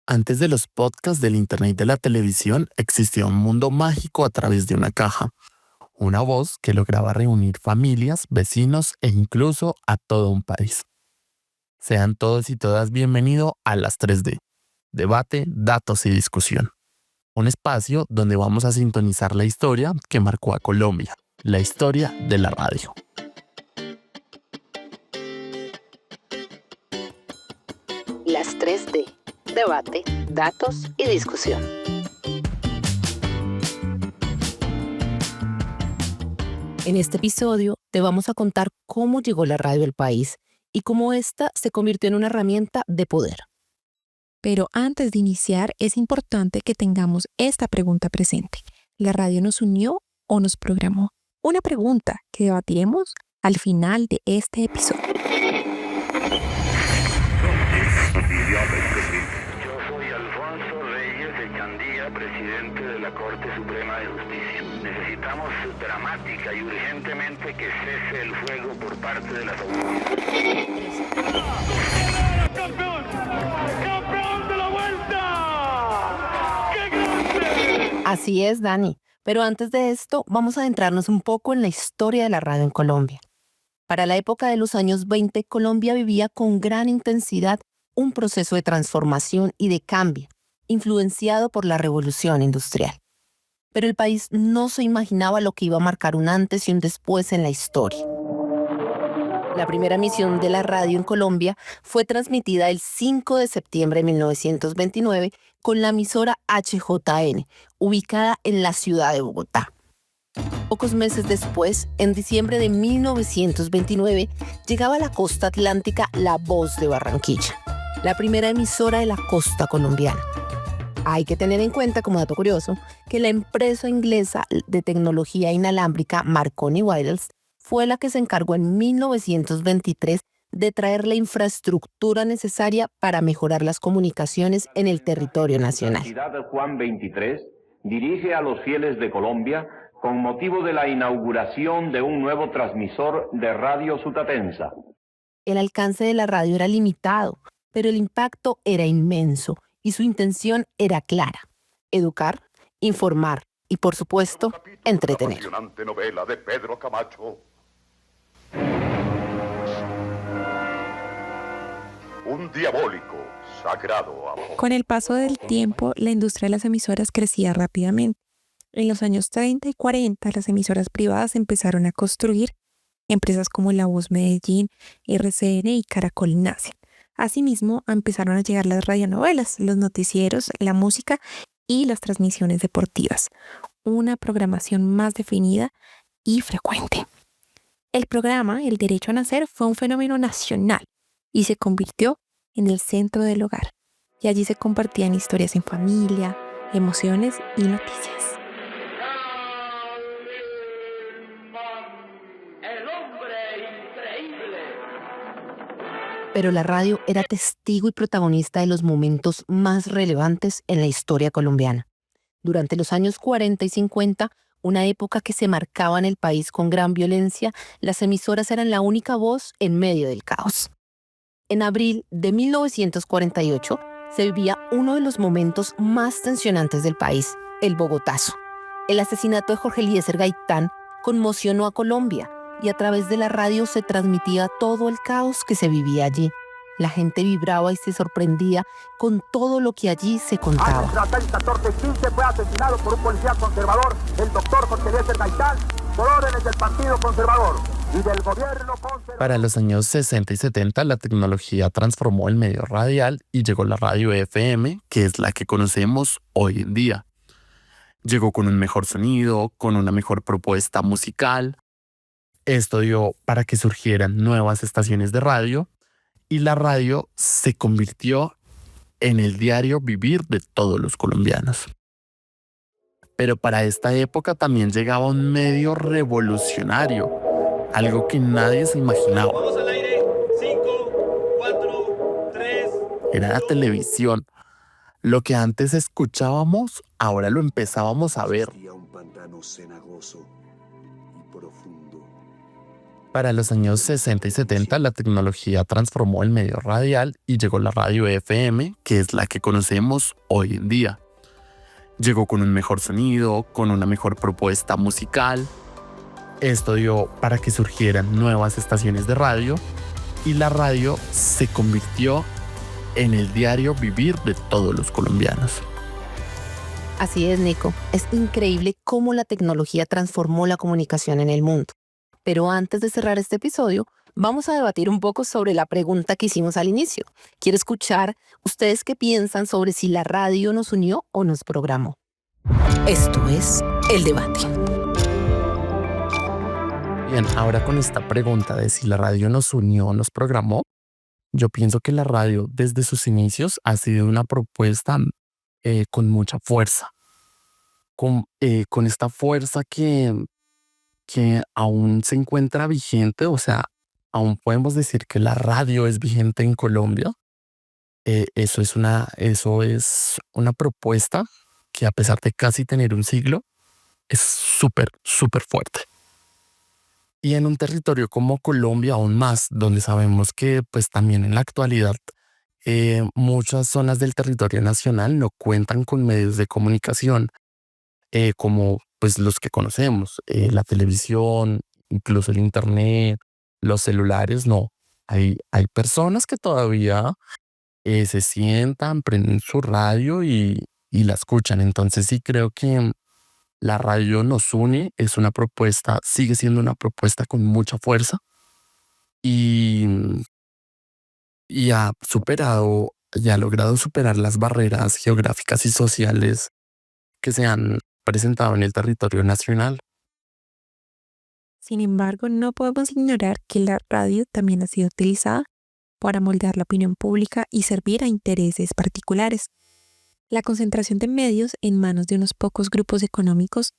Antes de los podcasts del internet y de la televisión, existía un mundo mágico a través de una caja. Una voz que lograba reunir familias, vecinos e incluso a todo un país. Sean todos y todas bienvenidos a las 3D. Debate, datos y discusión. Un espacio donde vamos a sintonizar la historia que marcó a Colombia. La historia de la radio. Las 3D. Debate, datos y discusión. En este episodio te vamos a contar cómo llegó la radio al país y cómo ésta se convirtió en una herramienta de poder. Pero antes de iniciar, es importante que tengamos esta pregunta presente. ¿La radio nos unió o nos programó? Una pregunta que debatiremos al final de este episodio. Yo soy Alfonso Reyes de Chandía, presidente de la Corte Suprema de Justicia. Necesitamos dramática y urgentemente que cese el fuego por parte de las autoridades. ¡Campeón! ¡Campeón de la vuelta! ¡Qué grande! Así es, Dani. Pero antes de esto, vamos a adentrarnos un poco en la historia de la radio en Colombia. Para la época de los años 20, Colombia vivía con gran intensidad un proceso de transformación y de cambio, influenciado por la revolución industrial. Pero el país no se imaginaba lo que iba a marcar un antes y un después en la historia. La primera emisión de la radio en Colombia fue transmitida el 5 de septiembre de 1929 con la emisora HJN, ubicada en la ciudad de Bogotá. Pocos meses después, en diciembre de 1929, llegaba a la costa atlántica La Voz de Barranquilla, la primera emisora de la costa colombiana. Hay que tener en cuenta, como dato curioso, que la empresa inglesa de tecnología inalámbrica Marconi Wireless fue la que se encargó en 1923 de traer la infraestructura necesaria para mejorar las comunicaciones en el territorio nacional. La Universidad Juan 23 dirige a los fieles de Colombia con motivo de la inauguración de un nuevo transmisor de radio sutatensa. El alcance de la radio era limitado, pero el impacto era inmenso y su intención era clara: educar, informar y, por supuesto, entretener. La apasionante novela de Pedro Camacho. Un diabólico, sagrado amor. Con el paso del tiempo, la industria de las emisoras crecía rápidamente. En los años 30 y 40, las emisoras privadas empezaron a construir empresas como La Voz Medellín, RCN y Caracol nacen. Asimismo, empezaron a llegar las radionovelas, los noticieros, la música y las transmisiones deportivas. Una programación más definida y frecuente. El programa El Derecho a Nacer fue un fenómeno nacional y se convirtió en el centro del hogar. Y allí se compartían historias en familia, emociones y noticias. ¡El hombre increíble! Pero la radio era testigo y protagonista de los momentos más relevantes en la historia colombiana. Durante los años 40 y 50, una época que se marcaba en el país con gran violencia, las emisoras eran la única voz en medio del caos. En abril de 1948 se vivía uno de los momentos más tensionantes del país, el Bogotazo. El asesinato de Jorge Eliezer Gaitán conmocionó a Colombia y a través de la radio se transmitía todo el caos que se vivía allí. La gente vibraba y se sorprendía con todo lo que allí se contaba. Años tras el 14-15 fue asesinado por un policía conservador, el doctor Jorge Eliezer Gaitán, por órdenes del Partido Conservador y del gobierno conservador. Para los años 60 y 70, la tecnología transformó el medio radial y llegó la radio FM, que es la que conocemos hoy en día. Llegó con un mejor sonido, con una mejor propuesta musical. Esto dio para que surgieran nuevas estaciones de radio y la radio se convirtió en el diario vivir de todos los colombianos. Pero para esta época también llegaba un medio revolucionario, algo que nadie se imaginaba. Vamos al aire. 5, 4, 3. Era la televisión. Lo que antes escuchábamos, ahora lo empezábamos a ver. Existía un pantano cenagoso y profundo, Para los años 60 y 70, la tecnología transformó el medio radial y llegó la radio FM, que es la que conocemos hoy en día. Llegó con un mejor sonido, con una mejor propuesta musical. Esto dio para que surgieran nuevas estaciones de radio y la radio se convirtió en el diario vivir de todos los colombianos. Así es, Nico. Es increíble cómo la tecnología transformó la comunicación en el mundo. Pero antes de cerrar este episodio, vamos a debatir un poco sobre la pregunta que hicimos al inicio. Quiero escuchar ustedes qué piensan sobre si la radio nos unió o nos programó. Esto es El Debate. Bien, ahora con esta pregunta de si la radio nos unió o nos programó, yo pienso que la radio desde sus inicios ha sido una propuesta con mucha fuerza, con esta fuerza que aún se encuentra vigente, o sea, aún podemos decir que la radio es vigente en Colombia. Eso es una propuesta que a pesar de casi tener un siglo, es súper, súper fuerte. Y en un territorio como Colombia aún más, donde sabemos que pues también en la actualidad muchas zonas del territorio nacional no cuentan con medios de comunicación como pues los que conocemos, la televisión, incluso el internet, los celulares, no. Hay personas que todavía se sientan, prenden su radio y la escuchan. Entonces sí creo que la radio nos une, es una propuesta, sigue siendo una propuesta con mucha fuerza y ha logrado superar las barreras geográficas y sociales que se han presentado en el territorio nacional. Sin embargo, no podemos ignorar que la radio también ha sido utilizada para moldear la opinión pública y servir a intereses particulares. La concentración de medios en manos de unos pocos grupos económicos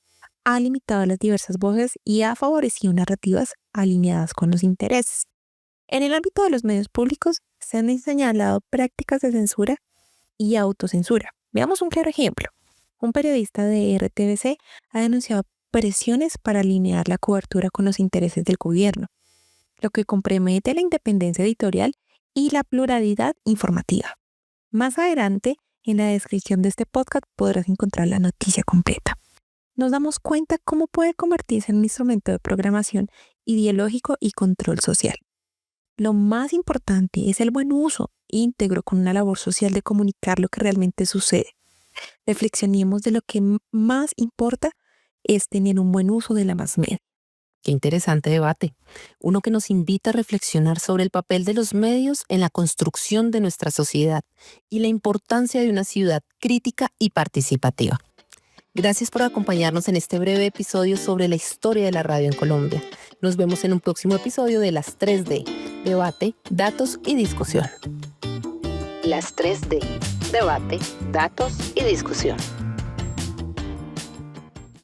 ha limitado las diversas voces y ha favorecido narrativas alineadas con los intereses. En el ámbito de los medios públicos se han señalado prácticas de censura y autocensura. Veamos un claro ejemplo. Un periodista de RTBC ha denunciado presiones para alinear la cobertura con los intereses del gobierno, lo que compromete la independencia editorial y la pluralidad informativa. Más adelante, en la descripción de este podcast podrás encontrar la noticia completa. Nos damos cuenta cómo puede convertirse en un instrumento de programación ideológico y control social. Lo más importante es el buen uso íntegro con una labor social de comunicar lo que realmente sucede. Reflexionemos de lo que más importa es tener un buen uso de la mass media. Qué interesante debate. Uno que nos invita a reflexionar sobre el papel de los medios en la construcción de nuestra sociedad y la importancia de una ciudad crítica y participativa. Gracias por acompañarnos en este breve episodio sobre la historia de la radio en Colombia. Nos vemos en un próximo episodio de Las 3D, Debate, Datos y Discusión. Las 3D, Debate, Datos y Discusión.